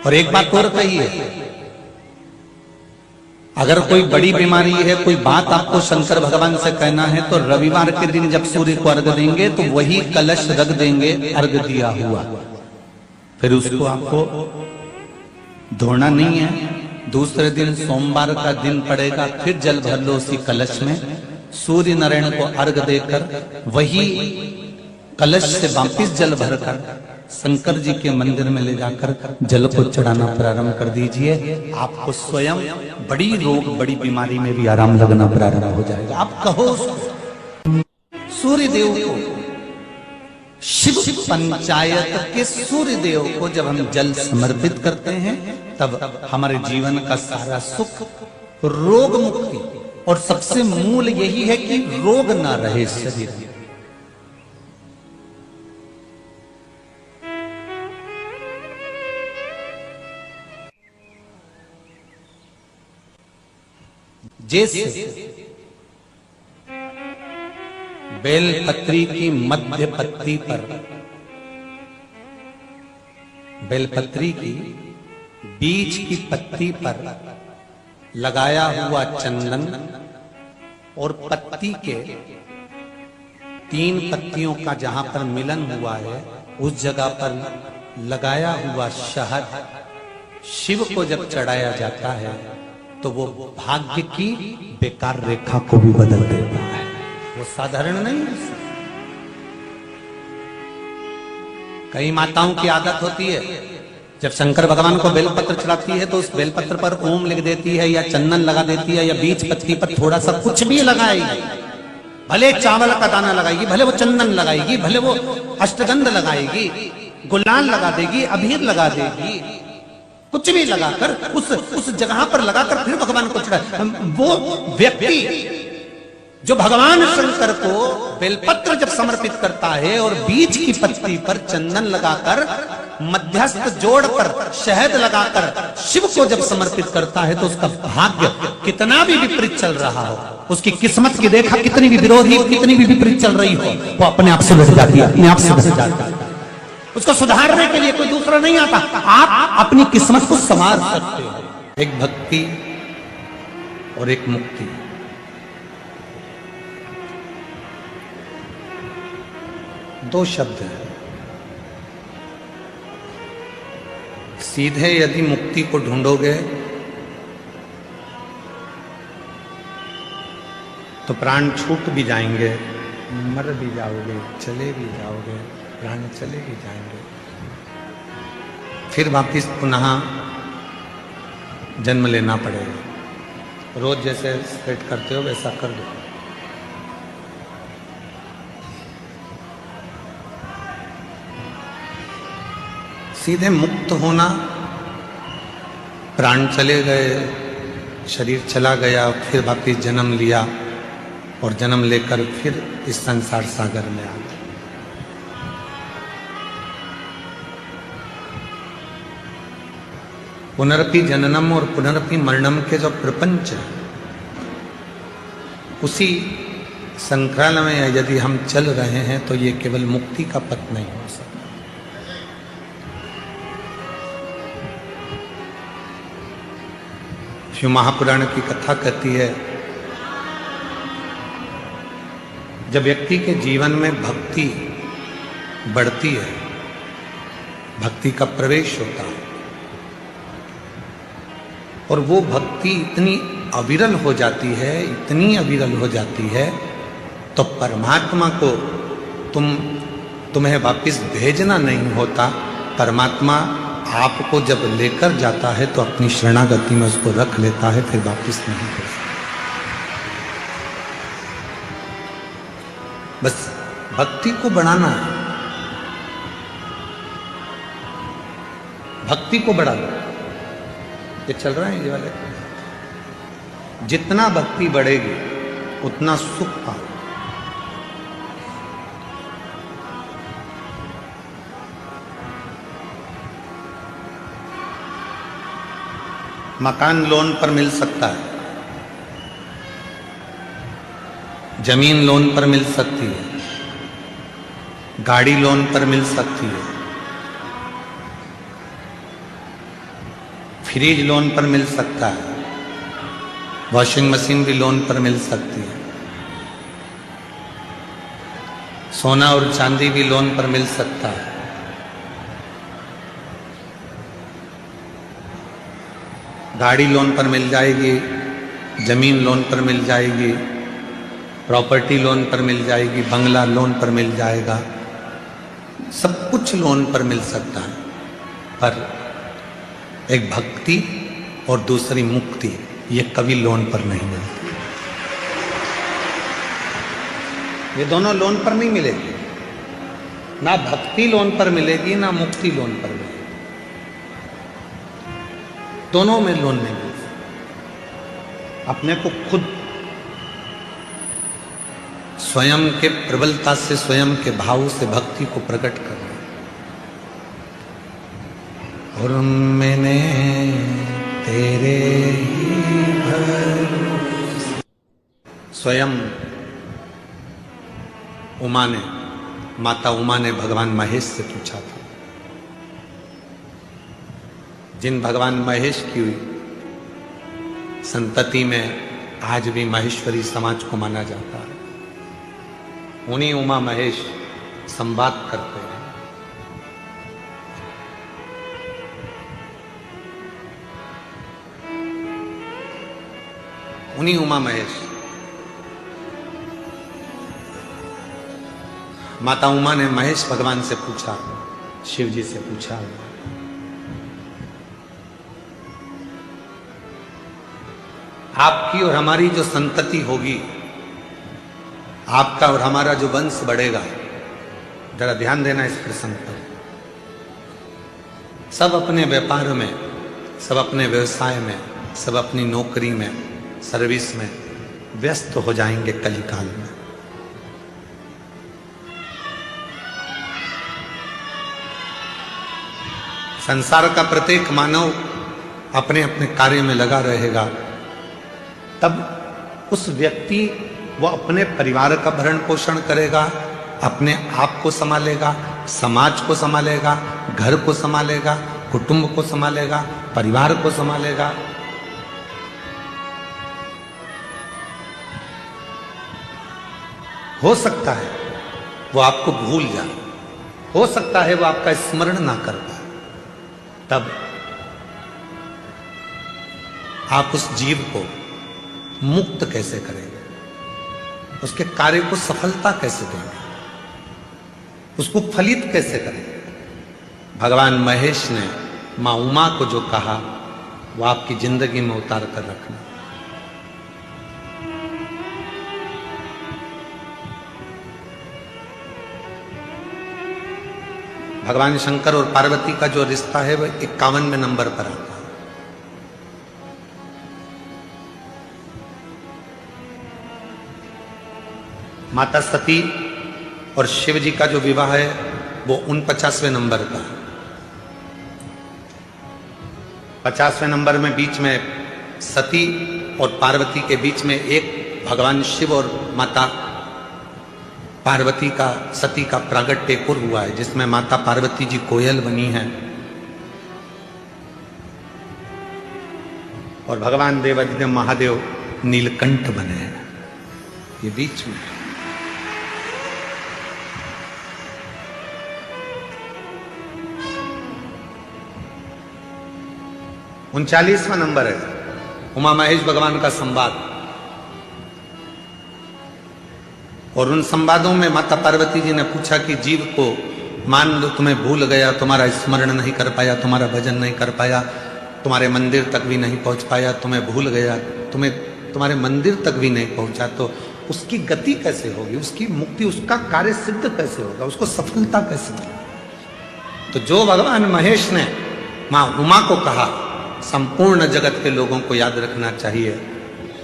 और एक बात और कही है, अगर कोई बड़ी बीमारी है, कोई बात आपको शंकर भगवान से कहना है, तो रविवार के दिन जब सूर्य को अर्घ देंगे तो वही कलश रख देंगे अर्घ दिया हुआ, फिर उसको आपको धोना नहीं है। दूसरे दिन सोमवार का दिन पड़ेगा, फिर जल भर लो उसी कलश में, सूर्य नारायण को अर्घ देकर वही कलश से वापिस जल भरकर शंकर जी के मंदिर में ले जाकर जल को चढ़ाना प्रारंभ कर दीजिए। आपको स्वयं बड़ी रोग, बड़ी बीमारी में भी आराम लगना प्रारंभ हो जाएगा। आप कहो सूर्य देव को, शिव पंचायत के सूर्य देव को जब हम जल समर्पित करते हैं, तब हमारे जीवन का सारा सुख, रोग मुक्ति, और सबसे मूल यही है कि रोग ना रहे शरीर में। जैसे बेलपत्री की मध्य पत्ती पर, बेलपत्री की बीच की पत्ती पर लगाया हुआ चंदन और पत्ती के 3 पत्तियों का जहां पर मिलन हुआ है, उस जगह पर लगाया हुआ शहद शिव को जब चढ़ाया जाता है तो वो भाग्य की बेकार रेखा को भी बदल देता है। वो साधारण नहीं है। कई माताओं की आदत होती है, जब शंकर भगवान को बेलपत्र चढ़ाती है तो उस बेलपत्र पर ओम लिख देती है, या चंदन लगा देती है, या बीच पत्ती पर थोड़ा सा कुछ भी लगाएगी, भले चावल का दाना लगाएगी, भले वो चंदन लगाएगी, भले वो अष्टगंध लगाएगी, गुलाल लगा देगी, अबीर लगा देगी, कुछ भी लगाकर उस जगह पर लगाकर फिर भगवान को चढ़ा। वो व्यक्ति जो भगवान शंकर को बेलपत्र जब समर्पित करता है और बीच की पत्ती पर चंदन लगाकर, मध्यस्थ जोड़ पर शहद लगाकर शिव को जब समर्पित करता है, तो उसका भाग्य कितना भी विपरीत चल रहा हो, उसकी किस्मत की रेखा कितनी भी विरोधी, कितनी भी विपरीत चल रही हो, वो अपने आप से लड़ जाती है, अपने आप से लड़ जाती है। उसको सुधारने के लिए कोई दूसरा नहीं आता, आप अपनी किस्मत को संवार सकते हो। एक भक्ति और एक मुक्ति। दो शब्द हैं। सीधे यदि मुक्ति को ढूंढोगे तो प्राण छूट भी जाएंगे, मर भी जाओगे, चले भी जाओगे, प्राण चले भी जाएंगे, फिर वापिस पुनः जन्म लेना पड़ेगा। रोज जैसे सेट करते हो वैसा कर दो। सीधे मुक्त होना, प्राण चले गए, शरीर चला गया, फिर वापिस जन्म लिया और जन्म लेकर फिर इस संसार सागर में आ गए। पुनरपि जननम और पुनरपि मरणम के जो प्रपंच है, उसी संक्राल में यदि हम चल रहे हैं तो ये केवल मुक्ति का पथ नहीं हो सकता। शिव महापुराण की कथा कहती है, जब व्यक्ति के जीवन में भक्ति बढ़ती है, भक्ति का प्रवेश होता है, और वो भक्ति इतनी अविरल हो जाती है, इतनी अविरल हो जाती है, तो परमात्मा को तुम्हें वापिस भेजना नहीं होता। परमात्मा आपको जब लेकर जाता है तो अपनी शरणागति में उसको रख लेता है, फिर वापिस नहीं हो सकता। बस भक्ति को बढ़ाना है, भक्ति को बढ़ा दो। ये चल रहा है ये वाले, जितना भक्ति बढ़ेगी उतना सुख पाओ। मकान लोन पर मिल सकता है, जमीन लोन पर मिल सकती है, गाड़ी लोन पर मिल सकती है, फ्रिज लोन पर मिल सकता है, वॉशिंग मशीन भी लोन पर मिल सकती है, सोना और चांदी भी लोन पर मिल सकता है। गाड़ी लोन पर मिल जाएगी, जमीन लोन पर मिल जाएगी, प्रॉपर्टी लोन पर मिल जाएगी, बंगला लोन पर मिल जाएगा, सब कुछ लोन पर मिल सकता है। पर एक भक्ति और दूसरी मुक्ति, ये कभी लोन पर नहीं मिलती। ये दोनों लोन पर नहीं मिलेगी, ना भक्ति लोन पर मिलेगी, ना मुक्ति लोन पर मिलेगी। दोनों में लोन नहीं मिलती। अपने को खुद स्वयं के प्रबलता से, स्वयं के भाव से भक्ति को प्रकट करना। और मैंने तेरे ही भरोसे। स्वयं उमा ने, माता उमा ने भगवान महेश से पूछा था। जिन भगवान महेश की संतति में आज भी महेश्वरी समाज को माना जाता है, उन्हीं उमा महेश संवाद करते हैं। उन्हीं उमा महेश, माता उमा ने महेश भगवान से पूछा, शिव जी से पूछा, आपकी और हमारी जो संतति होगी, आपका और हमारा जो वंश बढ़ेगा, जरा ध्यान देना इस प्रसंग पर। सब अपने व्यापार में, सब अपने व्यवसाय में, सब अपनी नौकरी में, सर्विस में व्यस्त हो जाएंगे कलिकाल में। संसार का प्रत्येक मानव अपने अपने कार्य में लगा रहेगा, तब उस व्यक्ति वो अपने परिवार का भरण पोषण करेगा, अपने आप को संभालेगा, समाज को संभालेगा, घर को संभालेगा, कुटुंब को संभालेगा, परिवार को संभालेगा। हो सकता है वो आपको भूल जाए, हो सकता है वो आपका स्मरण ना कर पाए, तब आप उस जीव को मुक्त कैसे करेंगे, उसके कार्य को सफलता कैसे देंगे, उसको फलित कैसे करेंगे। भगवान महेश ने मां उमा को जो कहा वो आपकी जिंदगी में उतार कर रखना। भगवान शंकर और पार्वती का जो रिश्ता है वह 51वें नंबर पर आता है। माता सती और शिव जी का जो विवाह है वो 49वें नंबर का। 50वें नंबर में बीच में सती और पार्वती के बीच में एक भगवान शिव और माता पार्वती का, सती का प्रागट्य हुआ है, जिसमें माता पार्वती जी कोयल बनी हैं और भगवान देवाधिदेव महादेव नीलकंठ बने हैं। ये बीच में 39वां नंबर है उमा महेश भगवान का संवाद। और उन संवादों में माता पार्वती जी ने पूछा कि जीव को मान लो तुम्हें भूल गया, तुम्हारा स्मरण नहीं कर पाया, तुम्हारा भजन नहीं कर पाया, तुम्हारे मंदिर तक भी नहीं पहुंच पाया, तुम्हें भूल गया, तुम्हारे मंदिर तक भी नहीं पहुंचा, तो उसकी गति कैसे होगी, उसकी मुक्ति, उसका कार्य सिद्ध कैसे होगा, उसको सफलता कैसे मिलेगी। तो जो भगवान महेश ने मां उमा को कहा, संपूर्ण जगत के लोगों को याद रखना चाहिए।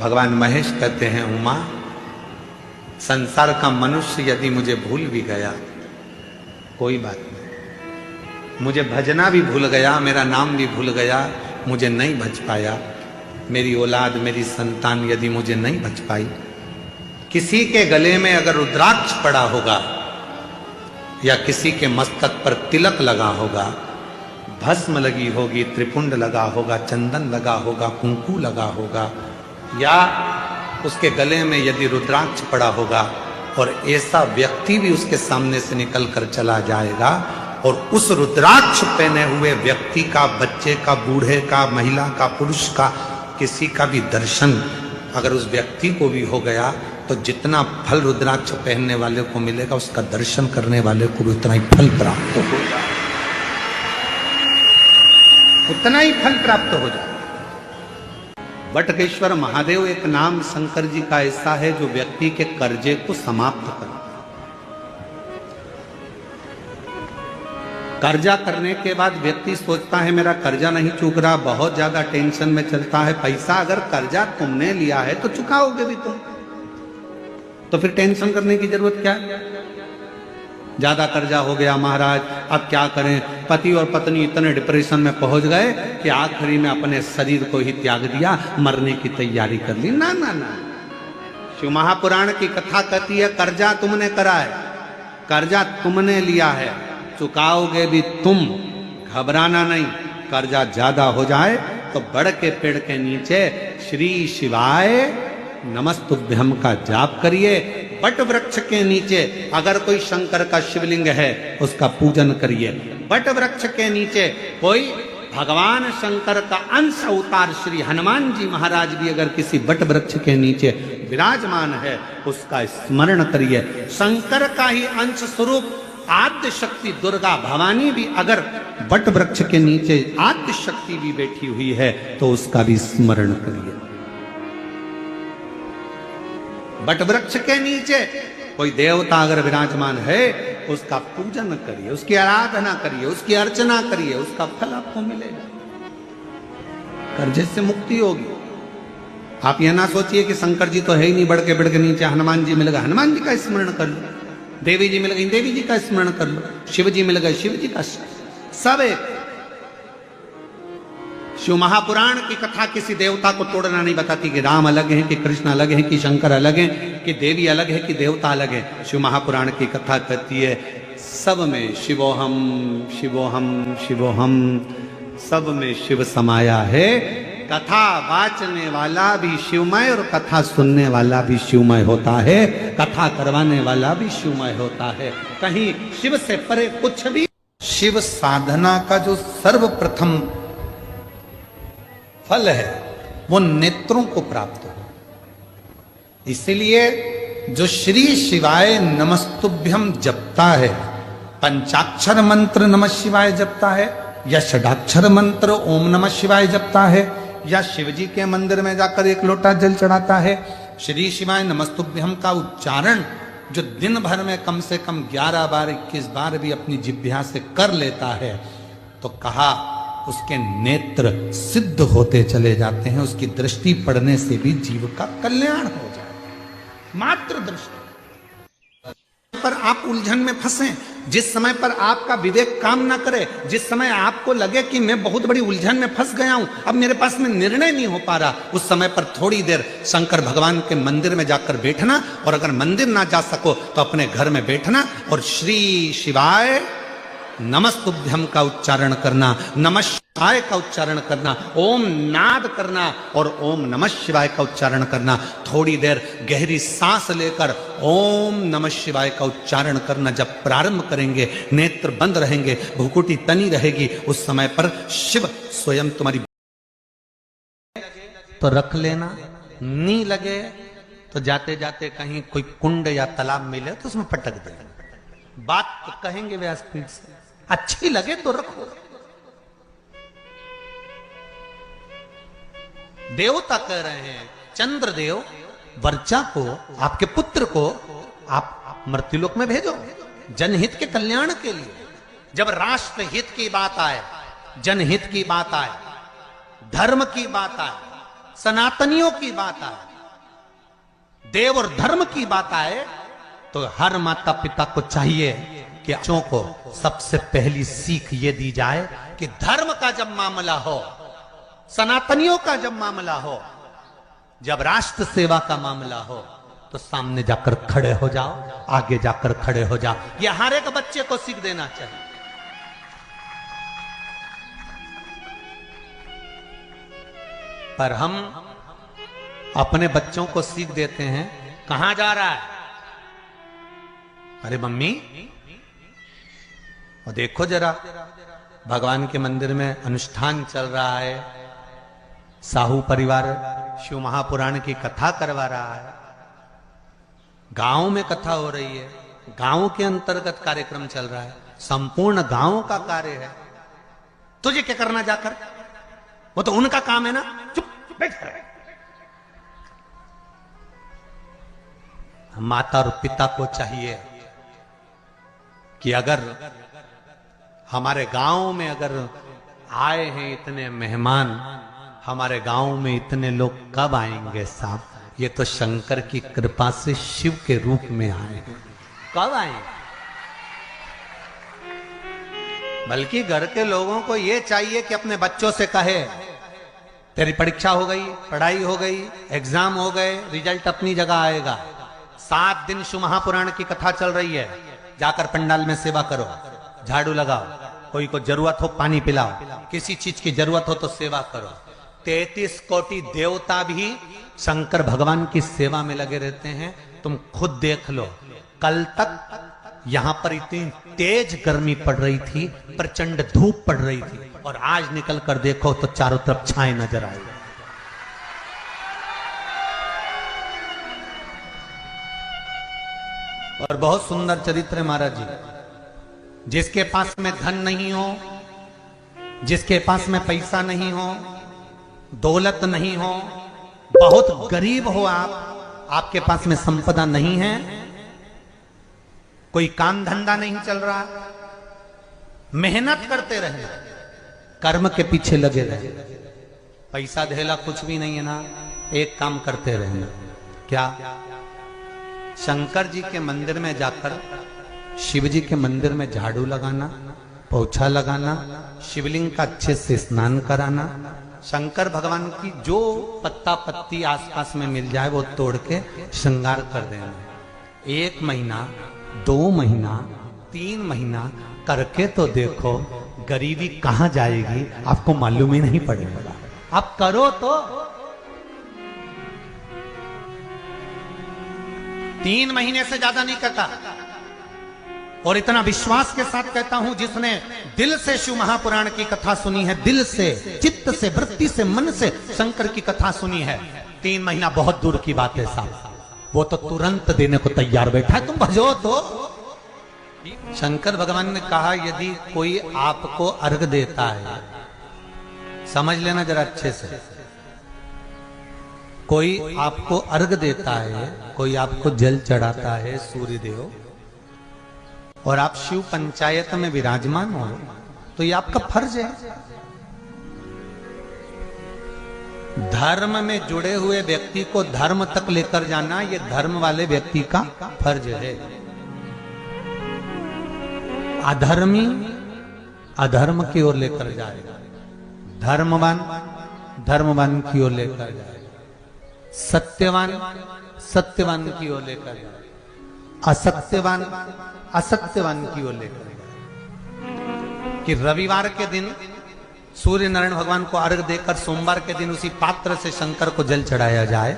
भगवान महेश कहते हैं, उमा, संसार का मनुष्य यदि मुझे भूल भी गया कोई बात नहीं, मुझे भजना भी भूल गया, मेरा नाम भी भूल गया, मुझे नहीं भज पाया, मेरी औलाद, मेरी संतान यदि मुझे नहीं भज पाई, किसी के गले में अगर रुद्राक्ष पड़ा होगा या किसी के मस्तक पर तिलक लगा होगा, भस्म लगी होगी, त्रिपुंड लगा होगा, चंदन लगा होगा, कुंकू लगा होगा, या उसके गले में यदि रुद्राक्ष पड़ा होगा और ऐसा व्यक्ति भी उसके सामने से निकल कर चला जाएगा और उस रुद्राक्ष पहने हुए व्यक्ति का, बच्चे का, बूढ़े का, महिला का, पुरुष का, किसी का भी दर्शन अगर उस व्यक्ति को भी हो गया तो जितना फल रुद्राक्ष पहनने वाले को मिलेगा उसका दर्शन करने वाले को भी उतना ही फल प्राप्त होगा, उतना ही फल प्राप्त हो जाए। बटकेश्वर महादेव एक नाम शंकर जी का ऐसा है जो व्यक्ति के कर्जे को समाप्त कर, कर्जा करने के बाद व्यक्ति सोचता है मेरा कर्जा नहीं चूक रहा, बहुत ज्यादा टेंशन में चलता है। पैसा अगर कर्जा तुमने लिया है तो चुकाओगे भी तुम, तो फिर टेंशन करने की जरूरत क्या है? ज्यादा कर्जा हो गया महाराज, अब क्या करें? पति और पत्नी इतने डिप्रेशन में पहुंच गए कि आखिरी में अपने शरीर को ही त्याग दिया, मरने की तैयारी कर ली। ना ना ना, शिव महापुराण की कथा कहती है कर्जा तुमने करा है, कर्जा तुमने लिया है, चुकाओगे भी तुम, घबराना नहीं। कर्जा ज्यादा हो जाए तो बड़ के पेड़ के नीचे श्री शिवाय नमस्तुभ्यम का जाप करिए। बट वृक्ष के नीचे अगर कोई शंकर का शिवलिंग है उसका पूजन करिए। बट वृक्ष के नीचे कोई भगवान शंकर का अंश अवतार श्री हनुमान जी महाराज भी अगर किसी बट वृक्ष के नीचे विराजमान है उसका स्मरण करिए। शंकर का ही अंश स्वरूप आद्य शक्ति दुर्गा भवानी भी अगर बट वृक्ष के नीचे आद्य शक्ति भी बैठी हुई है तो उसका भी स्मरण करिए। बट वृक्ष के नीचे कोई देवता अगर विराजमान है उसका पूजन करिए, उसकी आराधना करिए, उसकी अर्चना करिए, उसका फल आपको मिलेगा, कर्जे से मुक्ति होगी। आप यह ना सोचिए कि शंकर जी तो है ही नहीं, बढ़ के नीचे हनुमान जी मिल गए, हनुमान जी का स्मरण कर लो, देवी जी मिल गई, देवी जी का स्मरण कर लो, शिव जी मिल गए, शिव जी का, सब एक। शिव महापुराण की कथा किसी देवता को तोड़ना नहीं बताती कि राम अलग है, कि कृष्ण अलग है, कि शंकर अलग है, कि देवी अलग है, कि देवता अलग है। शिव महापुराण की कथा कहती है सब में शिवोहम शिवोहम शिवोहम, सब में शिव समाया है। कथा वाचने वाला भी शिवमय और कथा सुनने वाला भी शिवमय होता है, कथा करवाने वाला भी शिवमय होता है। कहीं शिव से परे कुछ भी। शिव साधना का जो सर्वप्रथम फल है वो नेत्रों को प्राप्त हो। इसलिए जो श्री शिवाय नमस्तुभ्यम जपता है, पंचाक्षर मंत्र नमः शिवाय जपता है, या षडाक्षर मंत्र ओम नमः शिवाय जपता है, या शिवजी के मंदिर में जाकर एक लोटा जल चढ़ाता है, श्री शिवाय नमस्तुभ्यम का उच्चारण जो दिन भर में कम से कम 11 बार 21 बार भी अपनी जिह्वा से कर लेता है तो कहा उसके नेत्र सिद्ध होते चले जाते हैं, उसकी दृष्टि पड़ने से भी जीव का कल्याण हो जाए। मात्र दृष्टि पर आप उलझन में फंसे, जिस समय पर आपका विवेक काम ना करे, जिस समय आपको लगे कि मैं बहुत बड़ी उलझन में फंस गया हूं, अब मेरे पास में निर्णय नहीं हो पा रहा, उस समय पर थोड़ी देर शंकर भगवान के मंदिर में जाकर बैठना, और अगर मंदिर ना जा सको तो अपने घर में बैठना और श्री शिवाय नमस्तुभ्यम का उच्चारण करना, नमः शिवाय का उच्चारण करना, ओम नाद करना और ओम नमः शिवाय का उच्चारण करना। थोड़ी देर गहरी सांस लेकर ओम नमः शिवाय का उच्चारण करना। जब प्रारंभ करेंगे नेत्र बंद रहेंगे, भुकुटी तनी रहेगी, उस समय पर शिव स्वयं तुम्हारी तो रख लेना, नहीं लगे तो जाते जाते कहीं कोई कुंड या तालाब मिले तो उसमें पटक देना। बात तो कहेंगे व्यासपीठ से, अच्छी लगे तो रखो। देवता कह रहे हैं चंद्रदेव वर्चा को, आपके पुत्र को आप मृत्युलोक में भेजो जनहित के कल्याण के लिए। जब राष्ट्र हित की बात आए, जनहित की बात आए, धर्म की बात आए, सनातनियों की बात आए, देव और धर्म की बात आए, तो हर माता पिता को चाहिए कि बच्चों को सबसे पहली सीख ये दी जाए कि धर्म का जब मामला हो, सनातनियों का जब मामला हो, जब राष्ट्र सेवा का मामला हो, तो सामने जाकर खड़े हो जाओ, आगे जाकर खड़े हो जाओ। यह हर एक बच्चे को सीख देना चाहिए। पर हम अपने बच्चों को सीख देते हैं, कहां जा रहा है? अरे मम्मी और देखो जरा, भगवान के मंदिर में अनुष्ठान चल रहा है, साहू परिवार शिव महापुराण की कथा करवा रहा है, गांव में कथा हो रही है, गांव के अंतर्गत कार्यक्रम चल रहा है, संपूर्ण गांव का कार्य है, तुझे क्या करना जाकर? वो तो उनका काम है ना, चुप बैठ कर। माता और पिता को चाहिए कि अगर हमारे गांव में अगर आए हैं इतने मेहमान, हमारे गांव में इतने लोग कब आएंगे साहब? ये तो शंकर की कृपा से शिव के रूप में आए हैं, कब आएंगे? बल्कि घर के लोगों को ये चाहिए कि अपने बच्चों से कहे, तेरी परीक्षा हो गई, पढ़ाई हो गई, एग्जाम हो गए, रिजल्ट अपनी जगह आएगा, 7 दिन शिव महापुराण की कथा चल रही है, जाकर पंडाल में सेवा करो, झाड़ू लगाओ, कोई को जरूरत हो पानी पिलाओ, किसी चीज की जरूरत हो तो सेवा करो। 33 कोटि देवता भी शंकर भगवान की सेवा में लगे रहते हैं। तुम खुद देख लो, कल तक यहां पर इतनी तेज गर्मी पड़ रही थी, प्रचंड धूप पड़ रही थी, और आज निकल कर देखो तो चारों तरफ छाए नजर आएगा। और बहुत सुंदर चरित्र है महाराज जी। जिसके पास में धन नहीं हो, जिसके पास में पैसा नहीं हो, दौलत नहीं हो, बहुत गरीब हो आप, आपके पास में संपदा नहीं है, कोई काम धंधा नहीं चल रहा, मेहनत करते रहना, कर्म के पीछे लगे रहे, पैसा धेला कुछ भी नहीं है ना, एक काम करते रहना, क्या? शंकर जी के मंदिर में जाकर शिव जी के मंदिर में झाड़ू लगाना, पोछा लगाना, शिवलिंग का अच्छे से स्नान कराना, शंकर भगवान की जो पत्ता पत्ती आसपास में मिल जाए वो तोड़ के श्रृंगार कर देना। 1 महीना, 2 महीना, 3 महीना करके तो देखो गरीबी कहां जाएगी आपको मालूम ही नहीं पड़ेगा। आप करो तो 3 महीने से ज्यादा नहीं करता, और इतना विश्वास के साथ कहता हूं, जिसने दिल से शिव महापुराण की कथा सुनी है, दिल से, चित्त से, वृत्ति से, मन से शंकर की कथा सुनी है, 3 महीना बहुत दूर की बात है साहब, वो तो तुरंत देने को तैयार बैठा है, तुम भजो तो। शंकर भगवान ने कहा, यदि कोई आपको अर्घ देता है, समझ लेना जरा अच्छे से, कोई आपको अर्घ देता है, कोई आपको जल चढ़ाता है, सूर्य देव, और आप शिव पंचायत में विराजमान हो, तो ये आपका फर्ज है। धर्म में जुड़े हुए व्यक्ति को धर्म तक लेकर जाना, ये धर्म वाले व्यक्ति का फर्ज है। अधर्मी अधर्म की ओर लेकर जाएगा, धर्मवान धर्मवान की ओर लेकर जाएगा, सत्यवान सत्यवान की ओर लेकर जाएगा, असत्यवान असत्यवान की ओर लेकर जाएगा। कि रविवार के दिन सूर्य नारायण भगवान को अर्घ देकर सोमवार के दिन उसी पात्र से शंकर को जल चढ़ाया जाए,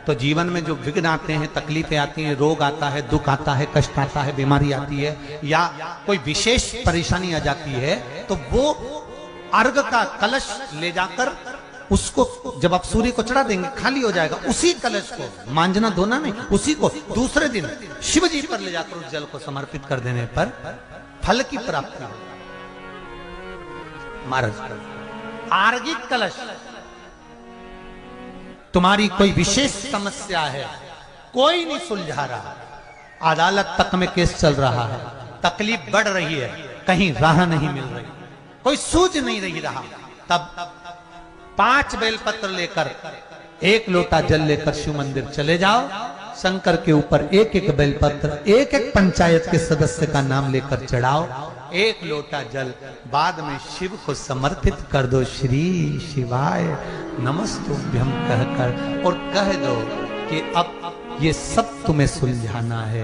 तो जीवन में जो विघ्न आते हैं, तकलीफें आती हैं, रोग आता है, दुख आता है, कष्ट आता है, बीमारी आती है, या कोई विशेष परेशानी आ जाती है, तो वो अर्घ का कलश ले जाकर उसको जब आप सूर्य को चढ़ा देंगे खाली हो जाएगा, उसी कलश को मांजना धोना नहीं, उसी को दूसरे दिन शिव जी पर ले जाकर उस जल को समर्पित कर देने पर फल की प्राप्ति हो। महाराज आर्गिक कलश, तुम्हारी कोई विशेष समस्या है, कोई नहीं सुलझा रहा, अदालत तक में केस चल रहा है, तकलीफ बढ़ रही है, कहीं राह नहीं मिल रही, कोई सूझ नहीं रही रहा, तब 5 बेलपत्र लेकर 1 लोटा जल लेकर शिव मंदिर चले जाओ, शंकर के ऊपर 1-1 बेलपत्र, 1-1 पंचायत के सदस्य का नाम लेकर चढ़ाओ, 1 लोटा जल बाद में शिव को समर्पित कर दो, श्री शिवाय नमस्तुभ्यं कहकर, और कह दो कि अब ये सब तुम्हें सुलझाना है,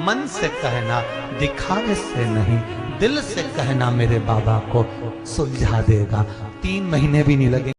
मन से कहना, दिखावे से नहीं, दिल से कहना, मेरे बाबा को सुलझा देगा। 3 महीने भी नहीं लगेंगे।